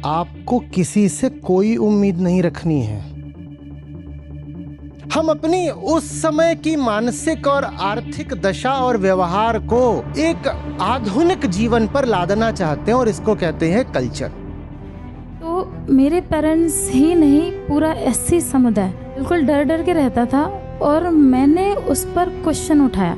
आपको किसी से कोई उम्मीद नहीं रखनी है। हम अपनी उस समय की मानसिक और आर्थिक दशा और व्यवहार को एक आधुनिक जीवन पर लादना चाहते हैं और इसको कहते हैं कल्चर। तो मेरे पेरेंट्स ही नहीं, पूरा एससी समुदाय बिल्कुल डर डर के रहता था और मैंने उस पर क्वेश्चन उठाया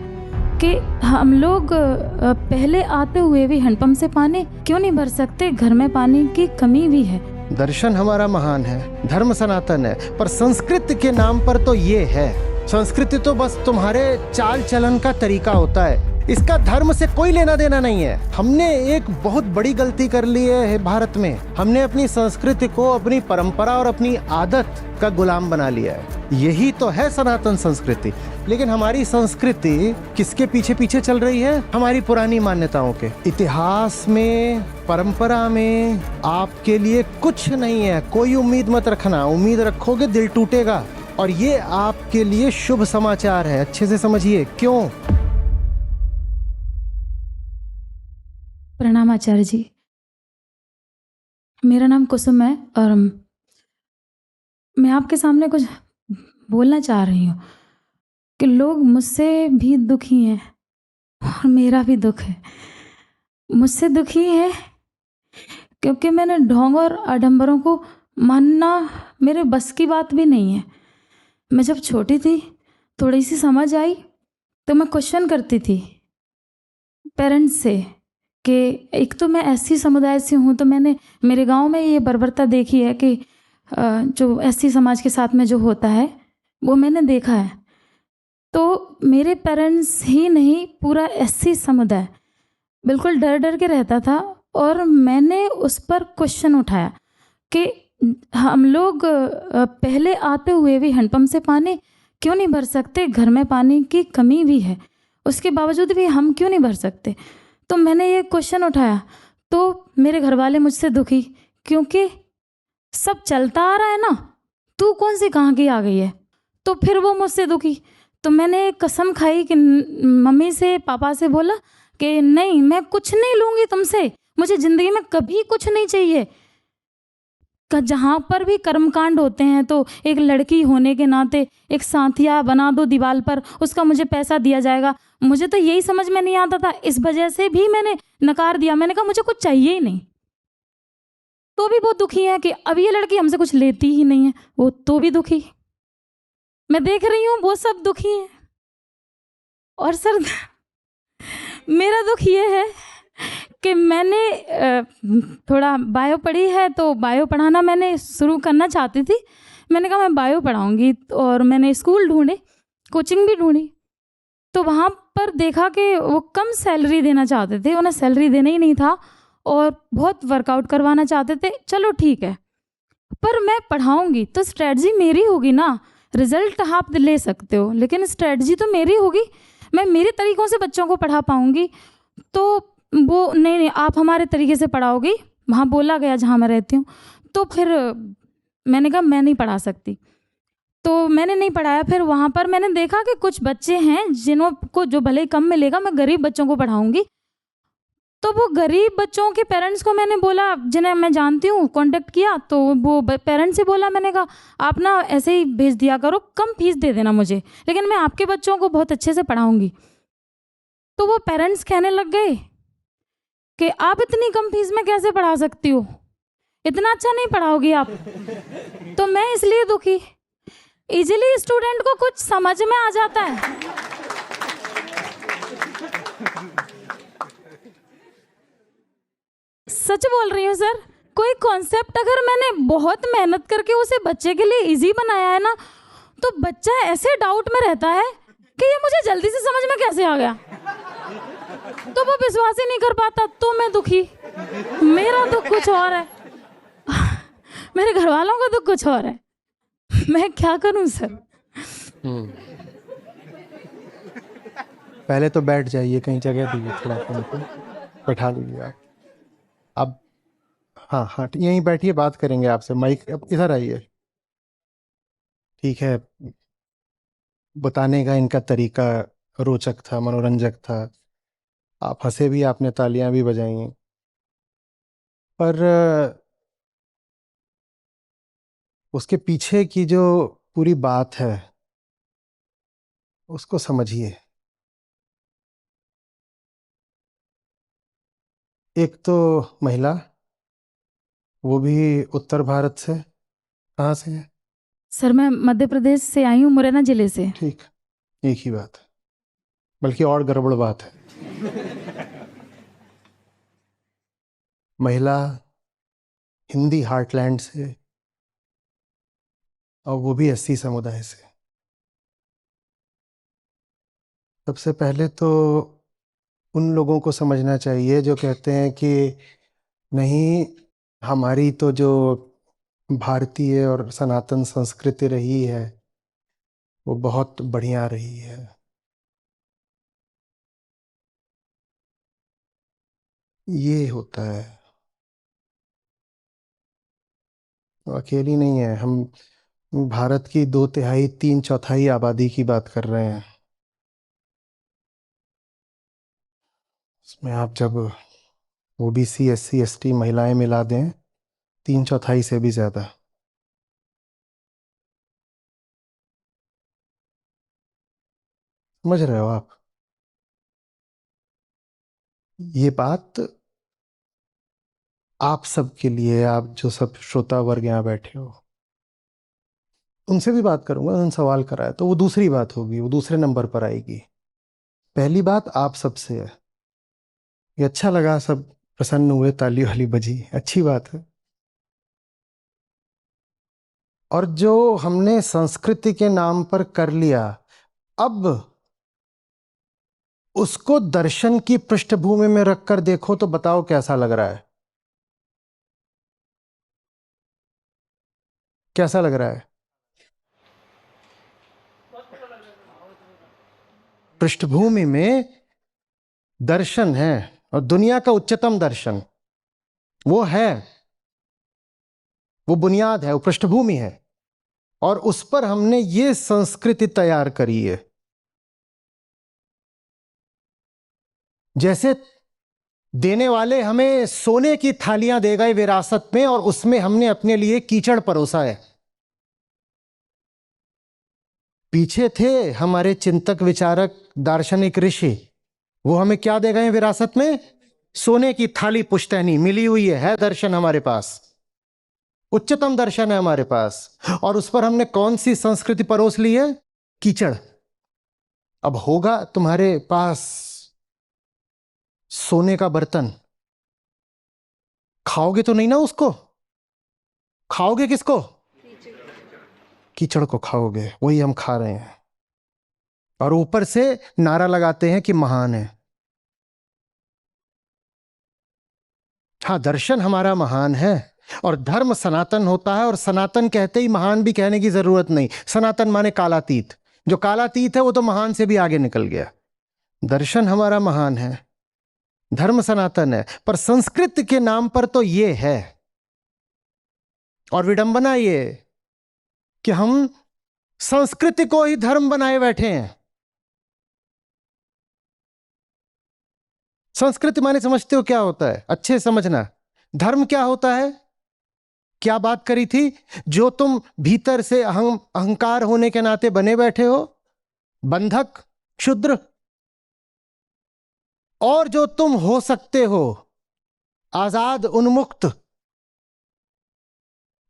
कि हम लोग पहले आते हुए भी हैंडपंप से पानी क्यों नहीं भर सकते, घर में पानी की कमी भी है। दर्शन हमारा महान है, धर्म सनातन है, पर संस्कृति के नाम पर तो ये है। संस्कृति तो बस तुम्हारे चाल चलन का तरीका होता है, इसका धर्म से कोई लेना देना नहीं है। हमने एक बहुत बड़ी गलती कर ली है भारत में। हमने अपनी संस्कृति को, अपनी परंपरा और अपनी आदत का गुलाम बना लिया है। यही तो है सनातन संस्कृति। लेकिन हमारी संस्कृति किसके पीछे पीछे चल रही है? हमारी पुरानी मान्यताओं के। इतिहास में, परंपरा में आपके लिए कुछ नहीं है। कोई उम्मीद मत रखना, उम्मीद रखोगे दिल टूटेगा। और ये आपके लिए शुभ समाचार है, अच्छे से समझिए क्यों। प्रणाम आचार्य जी, मेरा नाम कुसुम है और मैं आपके सामने कुछ बोलना चाह रही हूँ कि लोग मुझसे भी दुखी हैं और मेरा भी दुख है। मुझसे दुखी है क्योंकि मैंने ढोंग और आडंबरों को मानना मेरे बस की बात भी नहीं है। मैं जब छोटी थी, थोड़ी सी समझ आई तो मैं क्वेश्चन करती थी पेरेंट्स से कि एक तो मैं एससी समुदाय से हूँ, तो मैंने मेरे गांव में ये बर्बरता देखी है कि जो एससी समाज के साथ में जो होता है वो मैंने देखा है। तो मेरे पेरेंट्स ही नहीं, पूरा एससी समुदाय बिल्कुल डर डर के रहता था और मैंने उस पर क्वेश्चन उठाया कि हम लोग पहले आते हुए भी हैंडपंप से पानी क्यों नहीं भर सकते, घर में पानी की कमी भी है, उसके बावजूद भी हम क्यों नहीं भर सकते। तो मैंने ये क्वेश्चन उठाया तो मेरे घर वाले मुझसे दुखी, क्योंकि सब चलता आ रहा है ना, तू कौन सी कहाँ की आ गई है। तो फिर वो मुझसे दुखी। तो मैंने कसम खाई कि मम्मी से, पापा से बोला कि नहीं, मैं कुछ नहीं लूँगी तुमसे, मुझे ज़िंदगी में कभी कुछ नहीं चाहिए। जहाँ पर भी कर्मकांड होते हैं तो एक लड़की होने के नाते एक साथिया बना दो दीवार पर, उसका मुझे पैसा दिया जाएगा। मुझे तो यही समझ में नहीं आता था, इस वजह से भी मैंने नकार दिया। मैंने कहा मुझे कुछ चाहिए ही नहीं। तो भी वो दुखी है कि अब ये लड़की हमसे कुछ लेती ही नहीं है, वो तो भी दुखी। मैं देख रही हूँ वो सब दुखी हैं। और सर मेरा दुख ये है कि मैंने थोड़ा बायो पढ़ी है, तो बायो पढ़ाना मैंने शुरू करना चाहती थी। मैंने कहा मैं बायो पढ़ाऊँगी और मैंने स्कूल ढूंढे, कोचिंग भी ढूंढी। तो वहाँ पर देखा कि वो कम सैलरी देना चाहते थे, उन्हें सैलरी देना ही नहीं था और बहुत वर्कआउट करवाना चाहते थे। चलो ठीक है, पर मैं पढ़ाऊँगी तो स्ट्रेटजी मेरी होगी ना। रिजल्ट आप ले सकते हो लेकिन स्ट्रेटजी तो मेरी होगी, मैं मेरे तरीक़ों से बच्चों को पढ़ा पाऊँगी। तो वो नहीं, आप हमारे तरीके से पढ़ाओगी, वहाँ बोला गया जहाँ मैं रहती हूँ। तो फिर मैंने कहा मैं नहीं पढ़ा सकती, तो मैंने नहीं पढ़ाया। फिर वहाँ पर मैंने देखा कि कुछ बच्चे हैं जिनको जो भले ही कम मिलेगा, मैं गरीब बच्चों को पढ़ाऊँगी। तो वो गरीब बच्चों के पेरेंट्स को मैंने बोला, जिन्हें मैं जानती हूँ, कांटेक्ट किया। तो वो पेरेंट्स से बोला, मैंने कहा आप ना ऐसे ही भेज दिया करो, कम फीस दे देना मुझे, लेकिन मैं आपके बच्चों को बहुत अच्छे से पढ़ाऊँगी। तो वो पेरेंट्स कहने लग गए कि आप इतनी कम फीस में कैसे पढ़ा सकती हो, इतना अच्छा नहीं पढ़ाओगी आप। तो मैं इसलिए दुखी, इजीली स्टूडेंट को कुछ समझ में आ जाता है। सच बोल रही हूँ सर, कोई कॉन्सेप्ट अगर मैंने बहुत मेहनत करके उसे बच्चे के लिए इजी बनाया है ना, तो बच्चा ऐसे डाउट में रहता है कि ये मुझे जल्दी से समझ में कैसे आ गया, तो वो विश्वास ही नहीं कर पाता। तो मैं दुखी, मेरा दुख कुछ और है, मेरे घर वालों का दुख कुछ और है। मैं क्या करूं सर? पहले तो बैठ जाइए, कहीं जगह दीजिए, थोड़ा उनको बैठा लीजिए आप। अब हाँ हाँ, यहीं बैठिए, बात करेंगे आपसे। माइक अब इधर आइए। ठीक है, बताने का इनका तरीका रोचक था, मनोरंजक था। आप हंसे भी, आपने तालियां भी बजाई, पर उसके पीछे की जो पूरी बात है उसको समझिए। एक तो महिला, वो भी उत्तर भारत से। कहाँ से है? सर मैं मध्य प्रदेश से आई हूँ, मुरैना जिले से। ठीक, एक ही बात है, बल्कि और गड़बड़ बात है। महिला हिंदी हार्टलैंड से, और वो भी एससी समुदाय से। सबसे पहले तो उन लोगों को समझना चाहिए जो कहते हैं कि नहीं, हमारी तो जो भारतीय और सनातन संस्कृति रही है वो बहुत बढ़िया रही है। ये होता है, वो अकेली नहीं है। हम भारत की 2/3 3/4 आबादी की बात कर रहे हैं। इसमें आप जब ओबीसी एससी एसटी महिलाएं मिला दें, 3/4 से भी ज्यादा। समझ रहे हो आप? ये बात आप सब के लिए, आप जो सब श्रोता वर्ग यहाँ बैठे हो, उनसे भी बात करूंगा। उन सवाल कराए तो वो दूसरी बात होगी, वो दूसरे नंबर पर आएगी। पहली बात आप सबसे है। ये अच्छा लगा, सब प्रसन्न हुए, ताली वाली बजी, अच्छी बात है। और जो हमने संस्कृति के नाम पर कर लिया, अब उसको दर्शन की पृष्ठभूमि में रखकर देखो तो बताओ कैसा लग रहा है? कैसा लग रहा है? पृष्ठभूमि में दर्शन है, और दुनिया का उच्चतम दर्शन वो है, वो बुनियाद है, वो पृष्ठभूमि है। और उस पर हमने ये संस्कृति तैयार करी है। जैसे देने वाले हमें सोने की थालियां दे गए विरासत में, और उसमें हमने अपने लिए कीचड़ परोसा है। पीछे थे हमारे चिंतक विचारक दार्शनिक ऋषि, वो हमें क्या दे गए विरासत में? सोने की थाली पुश्तैनी मिली हुई है दर्शन हमारे पास, उच्चतम दर्शन है हमारे पास। और उस पर हमने कौन सी संस्कृति परोस ली है? कीचड़। अब होगा तुम्हारे पास सोने का बर्तन, खाओगे तो नहीं ना उसको? खाओगे किसको? कीचड़ को खाओगे। वही हम खा रहे हैं, और ऊपर से नारा लगाते हैं कि महान है। हाँ, दर्शन हमारा महान है, और धर्म सनातन होता है। और सनातन कहते ही महान भी कहने की जरूरत नहीं। सनातन माने कालातीत। जो कालातीत है वो तो महान से भी आगे निकल गया। दर्शन हमारा महान है, धर्म सनातन है, पर संस्कृत के नाम पर तो ये है। और विडंबना ये कि हम संस्कृति को ही धर्म बनाए बैठे हैं। संस्कृति माने समझते हो क्या होता है? अच्छे समझना। धर्म क्या होता है? क्या बात करी थी? जो तुम भीतर से अहंकार होने के नाते बने बैठे हो, बंधक, क्षुद्र, और जो तुम हो सकते हो आजाद, उन्मुक्त,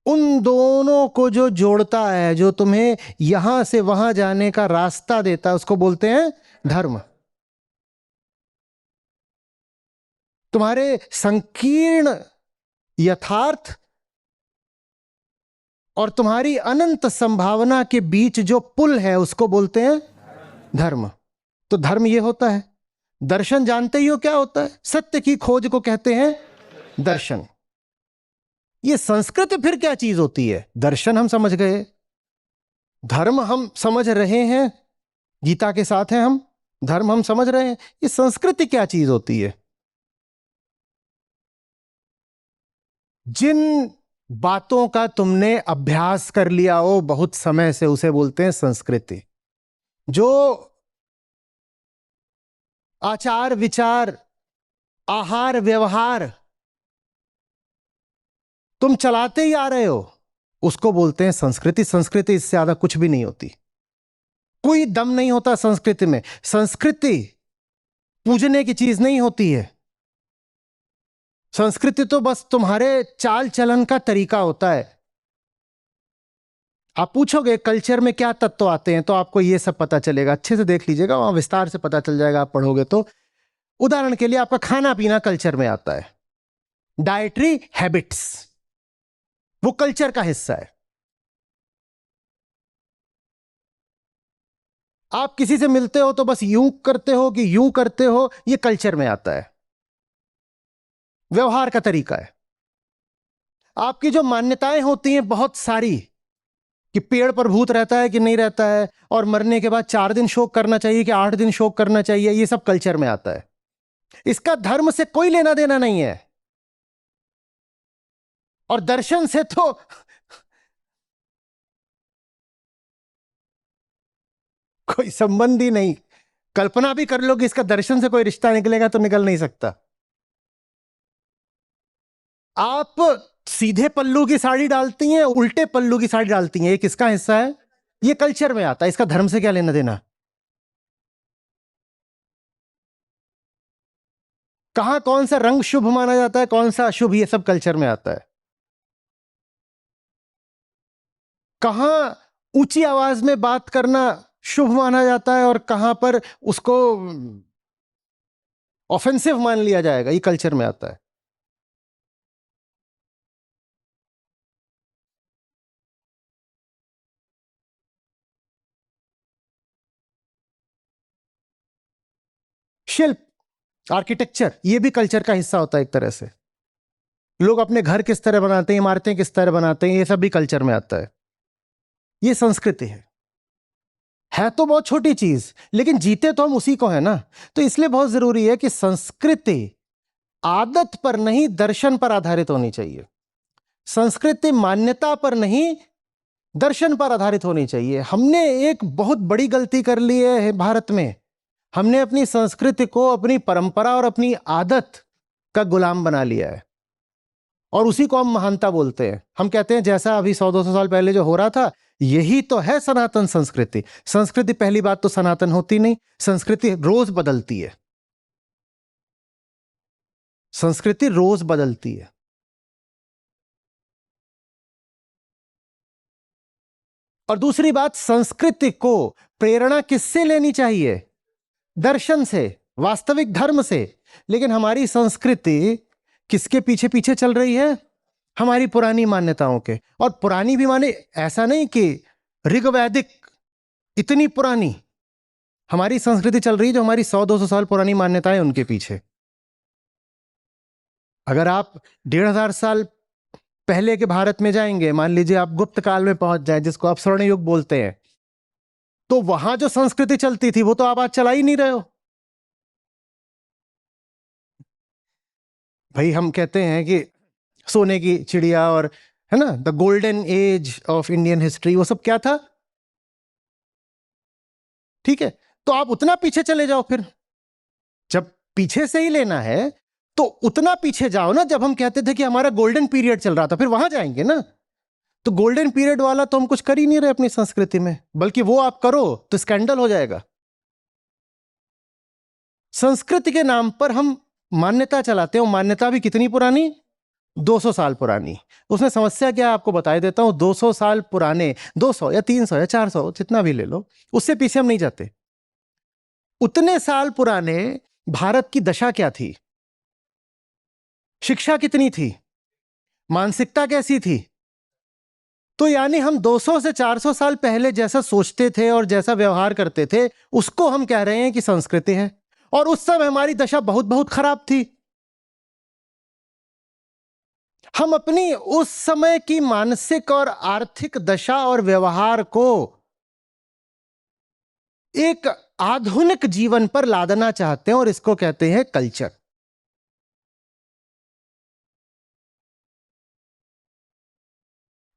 उन दोनों को जो जोड़ता है, जो तुम्हें यहां से वहां जाने का रास्ता देता है, उसको बोलते हैं धर्म। तुम्हारे संकीर्ण यथार्थ और तुम्हारी अनंत संभावना के बीच जो पुल है उसको बोलते हैं धर्म। तो धर्म ये होता है। दर्शन जानते ही हो क्या होता है? सत्य की खोज को कहते हैं दर्शन। ये संस्कृति फिर क्या चीज होती है? दर्शन हम समझ गए, धर्म हम समझ रहे हैं, गीता के साथ हैं हम, धर्म हम समझ रहे हैं। ये संस्कृति क्या चीज होती है? जिन बातों का तुमने अभ्यास कर लिया हो बहुत समय से, उसे बोलते हैं संस्कृति। जो आचार विचार, आहार व्यवहार तुम चलाते ही आ रहे हो, उसको बोलते हैं संस्कृति। संस्कृति इससे ज्यादा कुछ भी नहीं होती, कोई दम नहीं होता संस्कृति में। संस्कृति पूजने की चीज नहीं होती है। संस्कृति तो बस तुम्हारे चाल चलन का तरीका होता है। आप पूछोगे कल्चर में क्या तत्व आते हैं, तो आपको ये सब पता चलेगा। अच्छे से देख लीजिएगा, वहां विस्तार से पता चल जाएगा आप पढ़ोगे तो। उदाहरण के लिए आपका खाना पीना कल्चर में आता है। डाइटरी हैबिट्स वो कल्चर का हिस्सा है। आप किसी से मिलते हो तो बस यूं करते हो कि यूं करते हो, ये कल्चर में आता है, व्यवहार का तरीका है। आपकी जो मान्यताएं होती हैं बहुत सारी, कि पेड़ पर भूत रहता है कि नहीं रहता है, और मरने के बाद 4 दिन शोक करना चाहिए कि 8 दिन शोक करना चाहिए, ये सब कल्चर में आता है। इसका धर्म से कोई लेना देना नहीं है, और दर्शन से तो कोई संबंध ही नहीं। कल्पना भी कर लो कि इसका दर्शन से कोई रिश्ता निकलेगा तो निकल नहीं सकता। आप सीधे पल्लू की साड़ी डालती हैं, उल्टे पल्लू की साड़ी डालती हैं, ये किसका हिस्सा है? ये कल्चर में आता है। इसका धर्म से क्या लेना देना? कहां कौन सा रंग शुभ माना जाता है, कौन सा अशुभ, ये सब कल्चर में आता है। कहां ऊंची आवाज में बात करना शुभ माना जाता है और कहां पर उसको ऑफेंसिव मान लिया जाएगा, ये कल्चर में आता है। शिल्प, आर्किटेक्चर, ये भी कल्चर का हिस्सा होता है एक तरह से। लोग अपने घर किस तरह बनाते हैं, इमारतें किस तरह बनाते हैं, ये सब भी कल्चर में आता है। ये संस्कृति है तो बहुत छोटी चीज, लेकिन जीते तो हम उसी को है ना। तो इसलिए बहुत जरूरी है कि संस्कृति आदत पर नहीं, दर्शन पर आधारित होनी चाहिए। संस्कृति मान्यता पर नहीं, दर्शन पर आधारित होनी चाहिए। हमने एक बहुत बड़ी गलती कर ली है भारत में। हमने अपनी संस्कृति को, अपनी परंपरा और अपनी आदत का गुलाम बना लिया है, और उसी को हम महानता बोलते हैं। हम कहते हैं जैसा अभी 100-200 साल पहले जो हो रहा था, यही तो है सनातन संस्कृति। संस्कृति पहली बात तो सनातन होती नहीं, संस्कृति रोज बदलती है। संस्कृति रोज बदलती है। और दूसरी बात, संस्कृति को प्रेरणा किससे लेनी चाहिए? दर्शन से, वास्तविक धर्म से। लेकिन हमारी संस्कृति किसके पीछे पीछे चल रही है? हमारी पुरानी मान्यताओं के। और पुरानी भी माने ऐसा नहीं कि ऋग्वैदिक, इतनी पुरानी हमारी संस्कृति चल रही है जो हमारी 100-200 साल पुरानी मान्यताएं, उनके पीछे। अगर आप 1500 साल पहले के भारत में जाएंगे, मान लीजिए आप गुप्त काल में पहुंच जाए, जिसको आप स्वर्ण युग बोलते हैं, तो वहां जो संस्कृति चलती थी वो तो आप आज चला ही नहीं रहे हो। भाई हम कहते हैं कि सोने की चिड़िया और, है ना, the golden age of Indian history, वो सब क्या था? ठीक है, तो आप उतना पीछे चले जाओ फिर। जब पीछे से ही लेना है तो उतना पीछे जाओ ना। जब हम कहते थे कि हमारा गोल्डन पीरियड चल रहा था, फिर वहां जाएंगे ना। तो गोल्डन पीरियड वाला तो हम कुछ कर ही नहीं रहे अपनी संस्कृति में, बल्कि वो आप करो तो स्कैंडल हो जाएगा। संस्कृति के नाम पर हम मान्यता चलाते हैं। मान्यता भी कितनी पुरानी? 200 साल पुरानी। उसमें समस्या क्या है आपको बताई देता हूं। 200 साल पुराने, 200 या 300 या 400, जितना भी ले लो, उससे पीछे हम नहीं जाते। उतने साल पुराने भारत की दशा क्या थी? शिक्षा कितनी थी? मानसिकता कैसी थी? तो यानी हम 200 से 400 साल पहले जैसा सोचते थे और जैसा व्यवहार करते थे, उसको हम कह रहे हैं कि संस्कृति है। और उस समय हमारी दशा बहुत बहुत खराब थी। हम अपनी उस समय की मानसिक और आर्थिक दशा और व्यवहार को एक आधुनिक जीवन पर लादना चाहते हैं, और इसको कहते हैं कल्चर।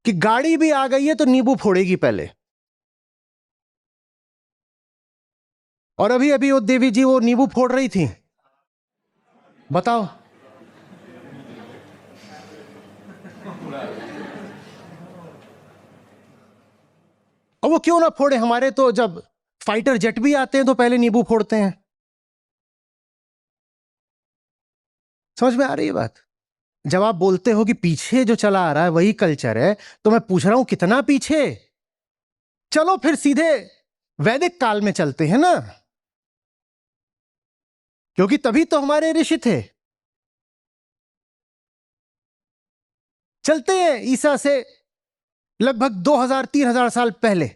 कि गाड़ी भी आ गई है तो नींबू फोड़ेगी पहले। और अभी अभी वो देवी जी वो नींबू फोड़ रही थी, बताओ। और वो क्यों ना फोड़े, हमारे तो जब फाइटर जेट भी आते हैं तो पहले नींबू फोड़ते हैं। समझ में आ रही है बात? जब आप बोलते हो कि पीछे जो चला आ रहा है वही कल्चर है, तो मैं पूछ रहा हूं कितना पीछे? चलो फिर सीधे वैदिक काल में चलते हैं ना, क्योंकि तभी तो हमारे ऋषि थे। चलते हैं ईसा से लगभग 2000-3000 साल पहले।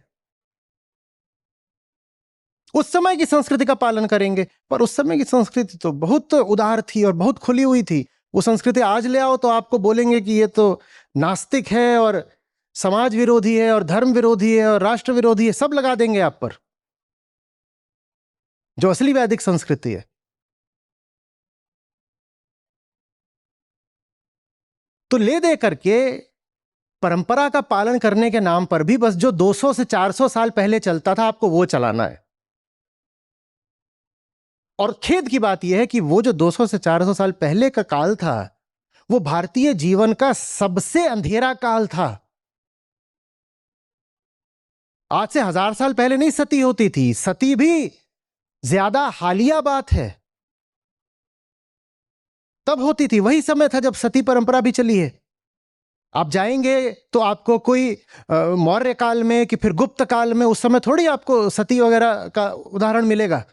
उस समय की संस्कृति का पालन करेंगे, पर उस समय की संस्कृति तो बहुत उदार थी और बहुत खुली हुई थी। वो संस्कृति आज ले आओ तो आपको बोलेंगे कि ये तो नास्तिक है और समाज विरोधी है और धर्म विरोधी है और राष्ट्र विरोधी है, सब लगा देंगे आप पर। जो असली वैदिक संस्कृति है, तो ले दे करके परंपरा का पालन करने के नाम पर भी बस जो 200 से 400 साल पहले चलता था आपको वो चलाना है। और खेद की बात यह है कि वो जो 200 से 400 साल पहले का काल था वो भारतीय जीवन का सबसे अंधेरा काल था। आज से 1000 साल पहले नहीं सती होती थी, सती भी ज्यादा हालिया बात है, तब होती थी। वही समय था जब सती परंपरा भी चली है। आप जाएंगे तो आपको कोई मौर्य काल में कि फिर गुप्त काल में, उस समय थोड़ी आपको सती वगैरह का उदाहरण मिलेगा।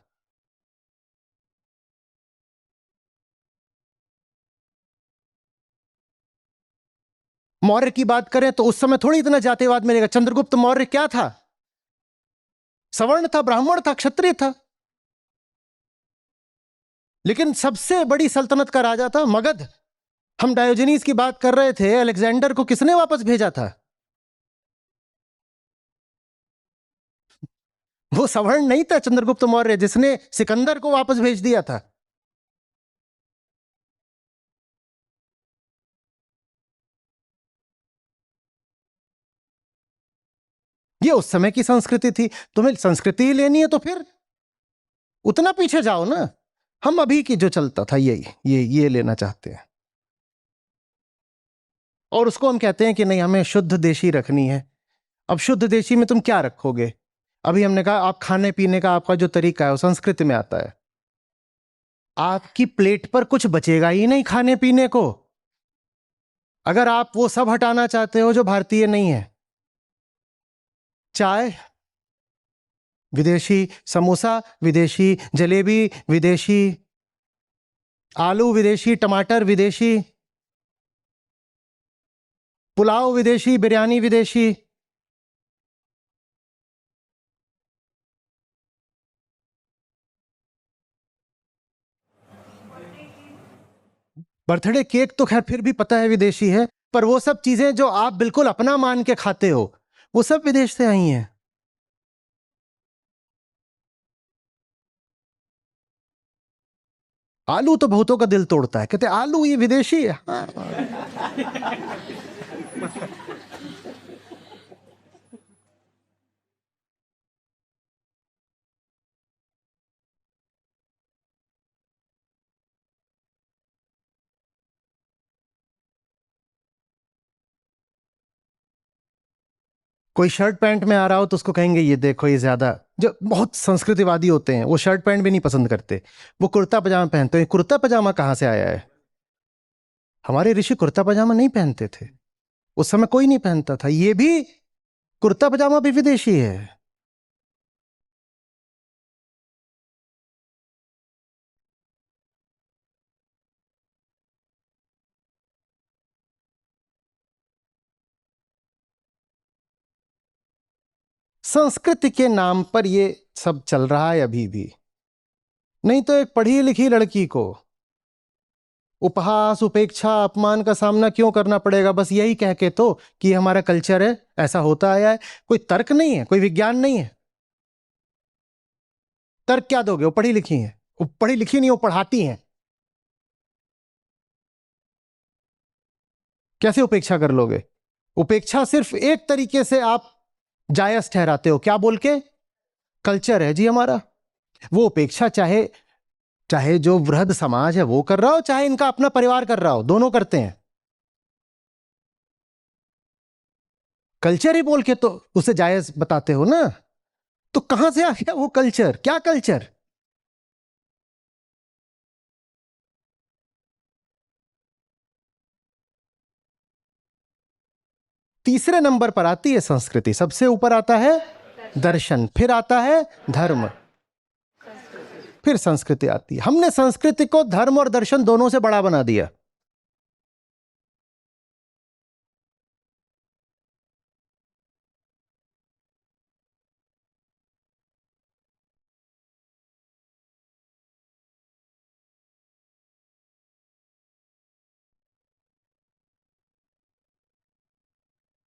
मौर्य की बात करें तो उस समय थोड़ी इतना जातिवाद मिलेगा। चंद्रगुप्त मौर्य क्या था? सवर्ण था, ब्राह्मण था, क्षत्रिय था, लेकिन सबसे बड़ी सल्तनत का राजा था मगध। हम डायोजनीस की बात कर रहे थे, अलेक्जेंडर को किसने वापस भेजा था? वो सवर्ण नहीं था चंद्रगुप्त मौर्य जिसने सिकंदर को वापस भेज दिया था। ये उस समय की संस्कृति थी। तुम्हें संस्कृति ही लेनी है तो फिर उतना पीछे जाओ ना। हम अभी की जो चलता था ये लेना चाहते हैं, और उसको हम कहते हैं कि नहीं हमें शुद्ध देशी रखनी है। अब शुद्ध देशी में तुम क्या रखोगे? अभी हमने कहा आप खाने पीने का आपका जो तरीका है वो संस्कृति में आता है। आपकी प्लेट पर कुछ बचेगा ही नहीं खाने पीने को, अगर आप वो सब हटाना चाहते हो जो भारतीय नहीं है। चाय विदेशी, समोसा विदेशी, जलेबी विदेशी, आलू विदेशी, टमाटर विदेशी, पुलाव विदेशी, बिरयानी विदेशी। बर्थडे केक तो खैर फिर भी पता है विदेशी है, पर वो सब चीजें जो आप बिल्कुल अपना मान के खाते हो वो सब विदेश से आई हैं। आलू तो बहुतों का दिल तोड़ता है, कहते आलू ये विदेशी है। हाँ। कोई शर्ट पैंट में आ रहा हो तो उसको कहेंगे ये देखो ये ज्यादा, जो बहुत संस्कृतिवादी होते हैं वो शर्ट पैंट भी नहीं पसंद करते, वो कुर्ता पजामा पहनते हैं। कुर्ता पजामा कहाँ से आया है? हमारे ऋषि कुर्ता पजामा नहीं पहनते थे, उस समय कोई नहीं पहनता था। ये भी कुर्ता पजामा भी विदेशी है। संस्कृति के नाम पर ये सब चल रहा है अभी भी। नहीं तो एक पढ़ी लिखी लड़की को उपहास, उपेक्षा, अपमान का सामना क्यों करना पड़ेगा? बस यही कह के तो कि हमारा कल्चर है, ऐसा होता आया है। कोई तर्क नहीं है, कोई विज्ञान नहीं है। तर्क क्या दोगे? वो पढ़ी लिखी हैं, वो पढ़ी लिखी नहीं, वो पढ़ाती हैं। कैसे उपेक्षा कर लोगे? उपेक्षा सिर्फ एक तरीके से आप जायज ठहराते हो, क्या बोल के? कल्चर है जी हमारा। वो उपेक्षा चाहे चाहे जो वृहद समाज है वो कर रहा हो, चाहे इनका अपना परिवार कर रहा हो, दोनों करते हैं। कल्चर ही बोल के तो उसे जायज बताते हो ना। तो कहां से आ गया वो कल्चर? क्या कल्चर? तीसरे नंबर पर आती है संस्कृति, सबसे ऊपर आता है दर्शन, फिर आता है धर्म, फिर संस्कृति आती है। हमने संस्कृति को धर्म और दर्शन दोनों से बड़ा बना दिया।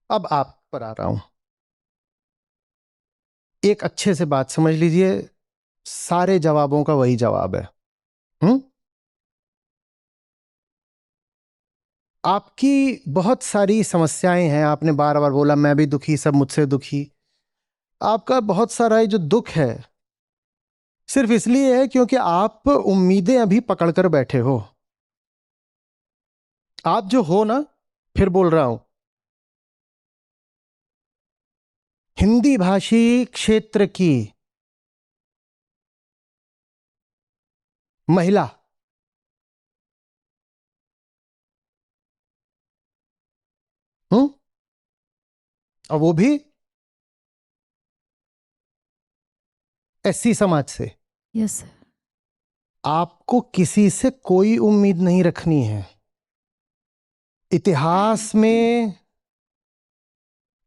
अब आप पर आ रहा हूं, एक अच्छे से बात समझ लीजिए, सारे जवाबों का वही जवाब है। आपकी बहुत सारी समस्याएं हैं, आपने बार बार बोला मैं भी दुखी, सब मुझसे दुखी। आपका बहुत सारा ये जो दुख है सिर्फ इसलिए है क्योंकि आप उम्मीदें अभी पकड़कर बैठे हो। आप जो हो ना, फिर बोल रहा हूं, हिंदी भाषी क्षेत्र की महिला, और वो भी एससी समाज से। Yes sir. आपको किसी से कोई उम्मीद नहीं रखनी है। इतिहास में,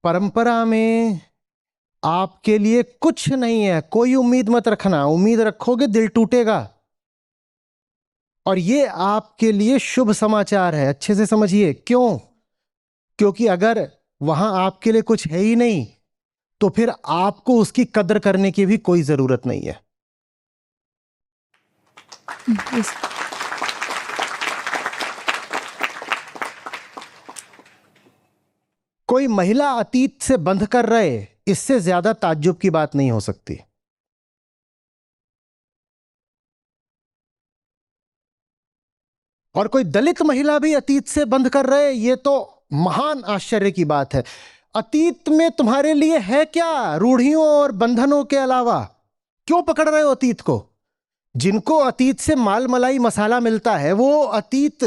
परंपरा में आपके लिए कुछ नहीं है, कोई उम्मीद मत रखना। उम्मीद रखोगे दिल टूटेगा। और ये आपके लिए शुभ समाचार है, अच्छे से समझिए। क्यों? क्योंकि अगर वहां आपके लिए कुछ है ही नहीं तो फिर आपको उसकी कदर करने की भी कोई जरूरत नहीं है। यस। कोई महिला अतीत से बंध कर रहे, इससे ज्यादा ताज्जुब की बात नहीं हो सकती। और कोई दलित महिला भी अतीत से बंध कर रहे, ये तो महान आश्चर्य की बात है। अतीत में तुम्हारे लिए है क्या रूढ़ियों और बंधनों के अलावा? क्यों पकड़ रहे हो अतीत को? जिनको अतीत से माल मलाई मसाला मिलता है वो अतीत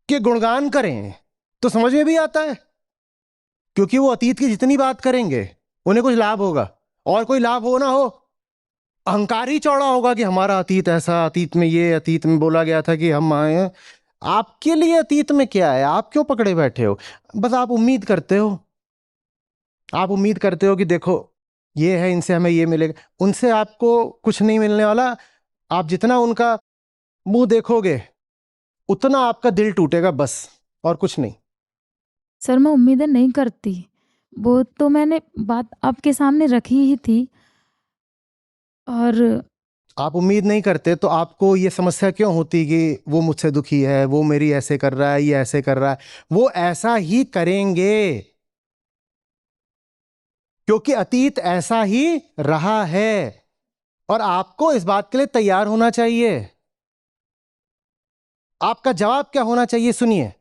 के गुणगान करें तो समझ में भी आता है, क्योंकि वो अतीत की जितनी बात करेंगे उन्हें कुछ लाभ होगा। और कोई लाभ हो ना हो, अहंकार ही चौड़ा होगा कि हमारा अतीत ऐसा, अतीत में ये, अतीत में बोला गया था कि हम आए। आपके लिए अतीत में क्या है? आप क्यों पकड़े बैठे हो? बस आप उम्मीद करते हो, आप उम्मीद करते हो कि देखो ये है, इनसे हमें ये मिलेगा। उनसे आपको कुछ नहीं मिलने वाला। आप जितना उनका मुंह देखोगे उतना आपका दिल टूटेगा, बस, और कुछ नहीं। सर मैं उम्मीदें नहीं करती, वो तो मैंने बात आपके सामने रखी ही थी। और आप उम्मीद नहीं करते तो आपको ये समस्या क्यों होती कि वो मुझसे दुखी है, वो मेरी ऐसे कर रहा है, ये ऐसे कर रहा है? वो ऐसा ही करेंगे क्योंकि अतीत ऐसा ही रहा है। और आपको इस बात के लिए तैयार होना चाहिए। आपका जवाब क्या होना चाहिए? सुनिए,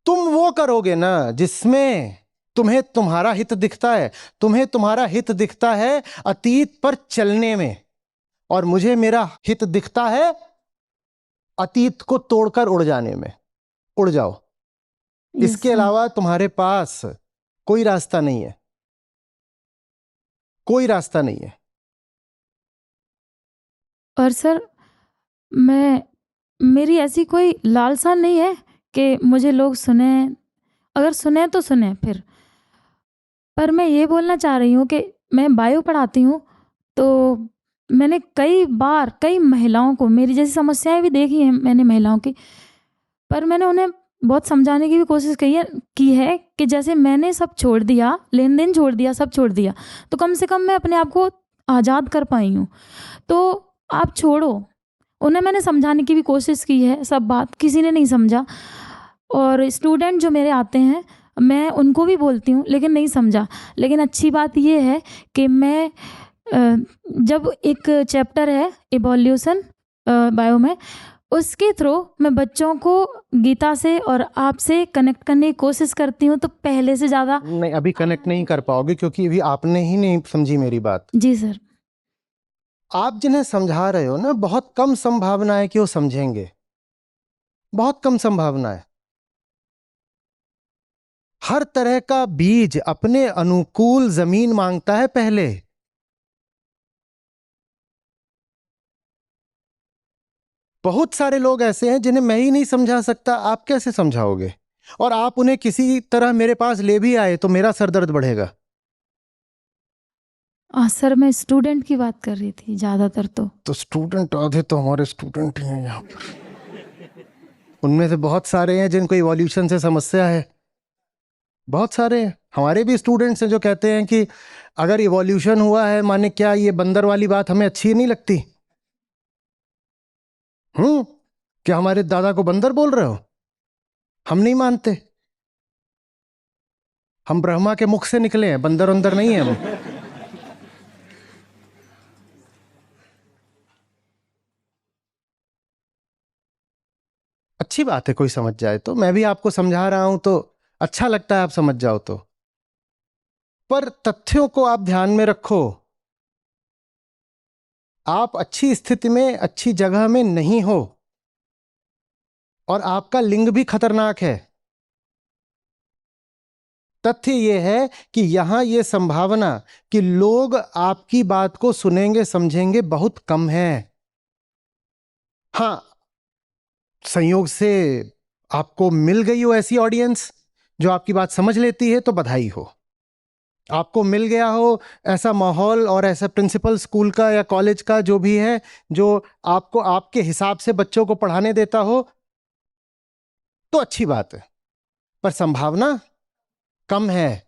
तुम वो करोगे ना जिसमें तुम्हें तुम्हारा हित दिखता है। तुम्हें तुम्हारा हित दिखता है अतीत पर चलने में, और मुझे मेरा हित दिखता है अतीत को तोड़कर उड़ जाने में। उड़ जाओ, यस इसके सर। अलावा तुम्हारे पास कोई रास्ता नहीं है, कोई रास्ता नहीं है। और सर मेरी ऐसी कोई लालसा नहीं है कि मुझे लोग सुने, अगर सुने तो सुने फिर। पर मैं ये बोलना चाह रही हूँ कि मैं बायो पढ़ाती हूँ, तो मैंने कई बार कई महिलाओं को, मेरी जैसी समस्याएं भी देखी हैं मैंने महिलाओं की, पर मैंने उन्हें बहुत समझाने की भी कोशिश की है कि जैसे मैंने सब छोड़ दिया, लेन देन छोड़ दिया, सब छोड़ दिया, तो कम से कम मैं अपने आप को आज़ाद कर पाई हूँ। तो आप छोड़ो। उन्हें मैंने समझाने की भी कोशिश की है, सब बात किसी ने नहीं समझा। और स्टूडेंट जो मेरे आते हैं मैं उनको भी बोलती हूँ लेकिन नहीं समझा। लेकिन अच्छी बात ये है कि मैं जब एक चैप्टर है इवोल्यूशन बायो में, उसके थ्रू मैं बच्चों को गीता से और आपसे कनेक्ट करने की कोशिश करती हूँ, तो पहले से ज़्यादा। नहीं, अभी कनेक्ट नहीं कर पाओगे क्योंकि अभी आपने ही नहीं समझी मेरी बात। जी सर। आप जिन्हें समझा रहे हो ना, बहुत कम संभावना है कि वो समझेंगे, बहुत कम संभावना है। हर तरह का बीज अपने अनुकूल जमीन मांगता है पहले। बहुत सारे लोग ऐसे हैं जिन्हें मैं ही नहीं समझा सकता, आप कैसे समझाओगे? और आप उन्हें किसी तरह मेरे पास ले भी आए तो मेरा सर दर्द बढ़ेगा। सर मैं स्टूडेंट की बात कर रही थी ज़्यादातर। तो स्टूडेंट आधे तो हमारे स्टूडेंट ही हैं यहाँ पर। उनमें से बहुत सारे हैं जिनको इवोल्यूशन से समस्या है, बहुत सारे हैं। हमारे भी स्टूडेंट्स हैं जो कहते हैं कि अगर इवोल्यूशन हुआ है, माने क्या ये बंदर वाली बात हमें अच्छी नहीं लगती? क्या हमारे दादा को बंदर बोल रहे हो? हम नहीं मानते। हम ब्रह्मा के मुख से निकले हैं, बंदर अंदर नहीं है हम। अच्छी बात है कोई समझ जाए तो, मैं भी आपको समझा रहा हूं तो अच्छा लगता है आप समझ जाओ तो। पर तथ्यों को आप ध्यान में रखो। आप अच्छी स्थिति में, अच्छी जगह में नहीं हो, और आपका लिंग भी खतरनाक है। तथ्य यह है कि यहां यह संभावना कि लोग आपकी बात को सुनेंगे समझेंगे बहुत कम है। हां, संयोग से आपको मिल गई हो ऐसी ऑडियंस जो आपकी बात समझ लेती है तो बधाई हो। आपको मिल गया हो ऐसा माहौल और ऐसा प्रिंसिपल स्कूल का या कॉलेज का जो भी है, जो आपको आपके हिसाब से बच्चों को पढ़ाने देता हो, तो अच्छी बात है। पर संभावना कम है,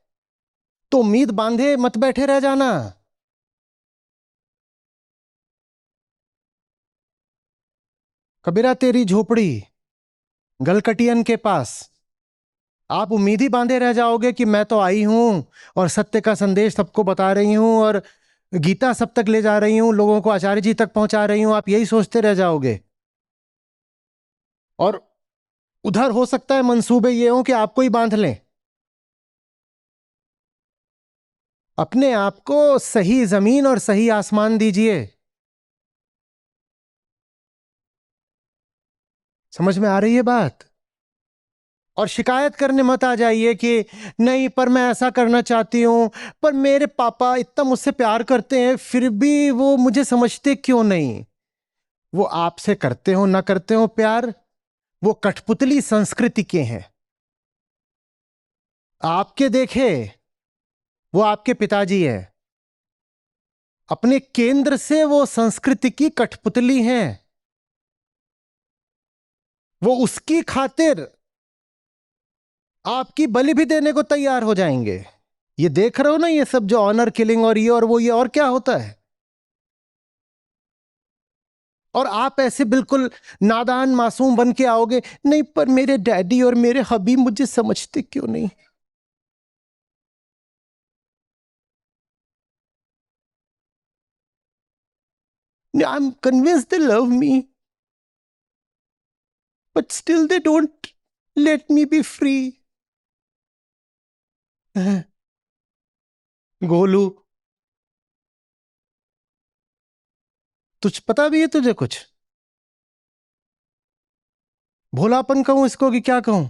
तो उम्मीद बांधे मत बैठे रह जाना। कबीरा तेरी झोपड़ी गलकटियन के पास। आप उम्मीद ही बांधे रह जाओगे कि मैं तो आई हूं और सत्य का संदेश सबको बता रही हूं और गीता सब तक ले जा रही हूं, लोगों को आचार्य जी तक पहुंचा रही हूं। आप यही सोचते रह जाओगे, और उधर हो सकता है मंसूबे ये हो कि आपको ही बांध लें। अपने आप को सही जमीन और सही आसमान दीजिए। समझ में आ रही है बात? और शिकायत करने मत आ जाइए कि नहीं पर मैं ऐसा करना चाहती हूं, पर मेरे पापा इतना मुझसे प्यार करते हैं फिर भी वो मुझे समझते क्यों नहीं। वो आपसे करते हो ना करते हो प्यार, वो कठपुतली संस्कृति के हैं। आपके देखे, वो आपके पिताजी हैं। अपने केंद्र से वो संस्कृति की कठपुतली हैं। वो उसकी खातिर आपकी बलि भी देने को तैयार हो जाएंगे। ये देख रहे हो ना, ये सब जो ऑनर किलिंग और ये और वो, ये और क्या होता है। और आप ऐसे बिल्कुल नादान मासूम बन के आओगे, नहीं पर मेरे डैडी और मेरे हबीब मुझे समझते क्यों नहीं। I'm convinced they love me, but still they don't let me be free. Golu, तुझ पता भी है तुझे कुछ? भोलापन कहूं इसको कि क्या कहूं?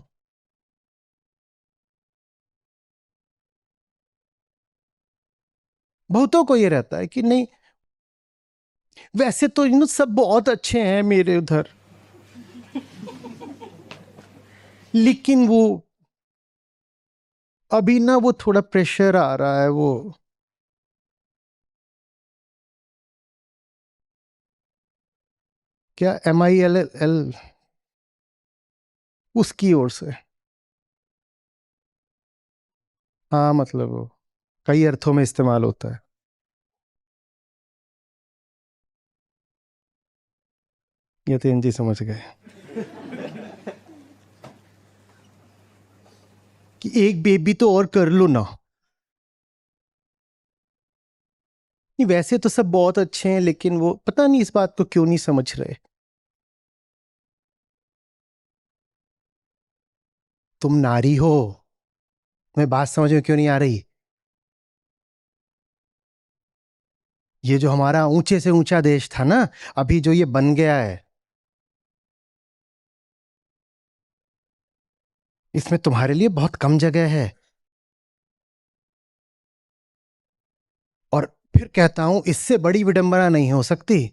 बहुतों को ये रहता है कि नहीं, वैसे तो सब बहुत अच्छे हैं मेरे उधर, लेकिन वो अभी ना वो थोड़ा प्रेशर आ रहा है, वो क्या MILL उसकी ओर से। हाँ, मतलब वो कई अर्थों में इस्तेमाल होता है। यतीन जी समझ गए कि एक बेबी तो और कर लो ना। नहीं, वैसे तो सब बहुत अच्छे हैं लेकिन वो पता नहीं इस बात को क्यों नहीं समझ रहे। तुम नारी हो। तुम्हें बात समझ में क्यों नहीं आ रही? ये जो हमारा ऊंचे से ऊंचा देश था ना, अभी जो ये बन गया है, इसमें तुम्हारे लिए बहुत कम जगह है। और फिर कहता हूं, इससे बड़ी विडंबना नहीं हो सकती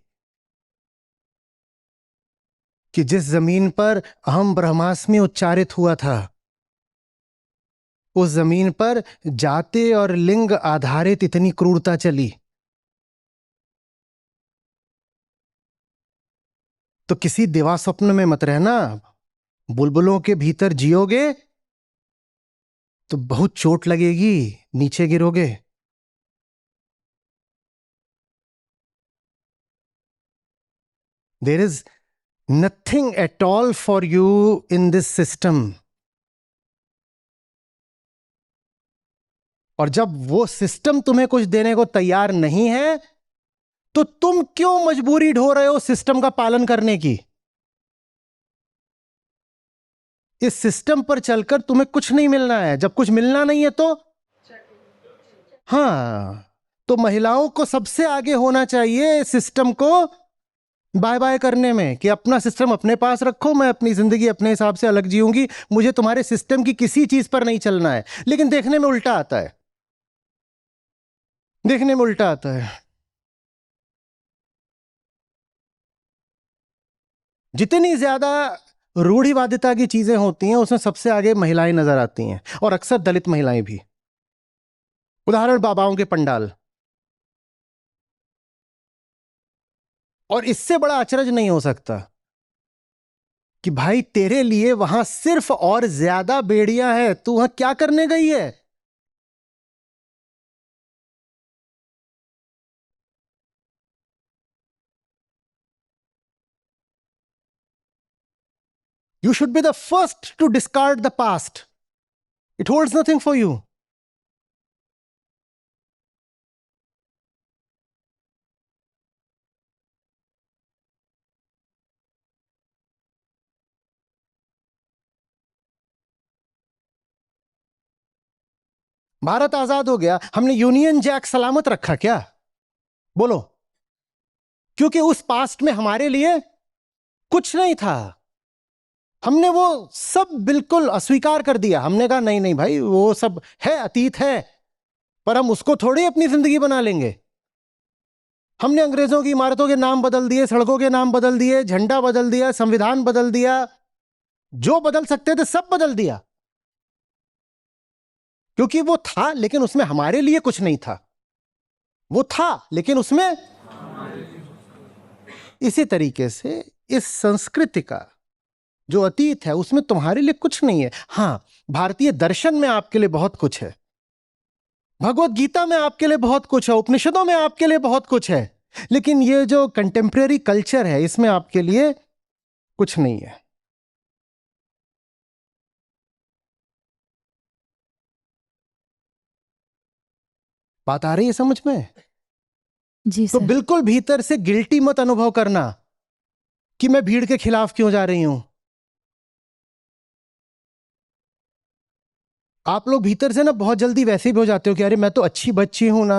कि जिस जमीन पर अहम ब्रह्मास्मि उच्चारित हुआ था, उस जमीन पर जाति और लिंग आधारित इतनी क्रूरता चली। तो किसी दिवा स्वप्न में मत रहना। बुलबुलों के भीतर जियोगे तो बहुत चोट लगेगी, नीचे गिरोगे। There is nothing at all for you in this system. और जब वो सिस्टम तुम्हें कुछ देने को तैयार नहीं है, तो तुम क्यों मजबूरी ढो रहे हो सिस्टम का पालन करने की? इस सिस्टम पर चलकर तुम्हें कुछ नहीं मिलना है। जब कुछ मिलना नहीं है तो हाँ, तो महिलाओं को सबसे आगे होना चाहिए सिस्टम को बाय बाय करने में, कि अपना सिस्टम अपने पास रखो, मैं अपनी जिंदगी अपने हिसाब से अलग जीऊंगी, मुझे तुम्हारे सिस्टम की किसी चीज पर नहीं चलना है। लेकिन देखने में उल्टा आता है, देखने में उल्टा आता है। जितनी ज्यादा रूढ़िवादिता की चीजें होती हैं, उसमें सबसे आगे महिलाएं नजर आती हैं, और अक्सर दलित महिलाएं भी। उदाहरण बाबाओं के पंडाल। और इससे बड़ा अचरज नहीं हो सकता कि भाई तेरे लिए वहां सिर्फ और ज्यादा बेड़ियां हैं, तू वहां क्या करने गई है? You should be the first to discard the past. It holds nothing for you. Bharat आजाद हो गया, हमने यूनियन जैक सलामत रखा क्या? बोलो। क्योंकि उस पास्ट में हमारे लिए कुछ नहीं था। हमने वो सब बिल्कुल अस्वीकार कर दिया। हमने कहा नहीं नहीं भाई, वो सब है, अतीत है, पर हम उसको थोड़ी अपनी जिंदगी बना लेंगे। हमने अंग्रेजों की इमारतों के नाम बदल दिए, सड़कों के नाम बदल दिए, झंडा बदल दिया, संविधान बदल दिया, जो बदल सकते थे सब बदल दिया। क्योंकि वो था लेकिन उसमें हमारे लिए कुछ नहीं था। वो था लेकिन उसमें, इसी तरीके से इस संस्कृति का जो अतीत है उसमें तुम्हारे लिए कुछ नहीं है। हां, भारतीय दर्शन में आपके लिए बहुत कुछ है, भगवत गीता में आपके लिए बहुत कुछ है, उपनिषदों में आपके लिए बहुत कुछ है, लेकिन ये जो कंटेम्प्रेरी कल्चर है इसमें आपके लिए कुछ नहीं है। बात आ रही है समझ में? जी तो सर। बिल्कुल भीतर से गिल्टी मत अनुभव करना कि मैं भीड़ के खिलाफ क्यों जा रही हूं। आप लोग भीतर से ना बहुत जल्दी वैसे भी हो जाते हो कि अरे मैं तो अच्छी बच्ची हूं ना।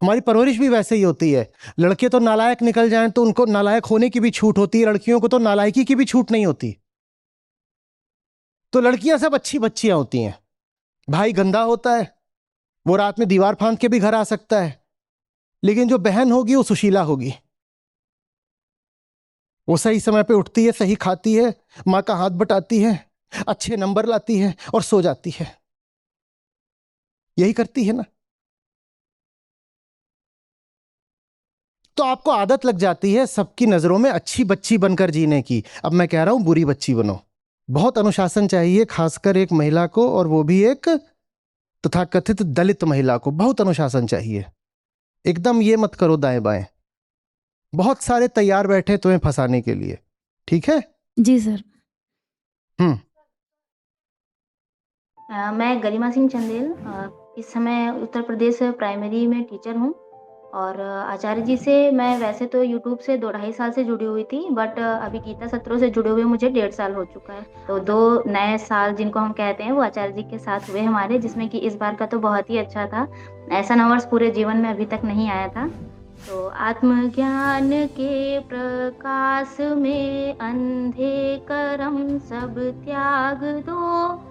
हमारी परवरिश भी वैसे ही होती है। लड़के तो नालायक निकल जाएं तो उनको नालायक होने की भी छूट होती है, लड़कियों को तो नालायकी की भी छूट नहीं होती। तो लड़कियां सब अच्छी बच्चियां होती हैं। भाई गंदा होता है, वो रात में दीवार फांद के भी घर आ सकता है, लेकिन जो बहन होगी वो सुशीला होगी। वो सही समय पे उठती है, सही खाती है, माँ का हाथ बटाती है, अच्छे नंबर लाती है और सो जाती है। यही करती है ना। तो आपको आदत लग जाती है सबकी नजरों में अच्छी बच्ची बनकर जीने की। अब मैं कह रहा हूं बुरी बच्ची बनो। बहुत अनुशासन चाहिए, खासकर एक महिला को, और वो भी एक तथाकथित दलित महिला को बहुत अनुशासन चाहिए। एकदम ये मत करो दाएं बाएं। बहुत सारे तैयार बैठे तुम्हें फंसाने के लिए। ठीक है? जी सर। हम्म। मैं गरिमा सिंह चंदेल इस समय उत्तर प्रदेश प्राइमरी में टीचर हूँ। और आचार्य जी से मैं वैसे तो यूट्यूब से 2 ढाई साल से जुड़ी हुई थी, बट अभी गीता सत्रों से जुड़े हुए मुझे 1.5 साल हो चुका है। तो 2 नए साल जिनको हम कहते हैं वो आचार्य जी के साथ हुए हमारे, जिसमें कि इस बार का तो बहुत ही अच्छा था। ऐसा नववर्ष पूरे जीवन में अभी तक नहीं आया था। तो आत्मज्ञान के प्रकाश में अंधे कर्म सब त्याग दो,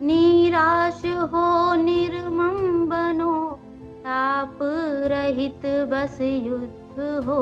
निराश हो निर्मम बनो, ताप रहित बस युद्ध हो,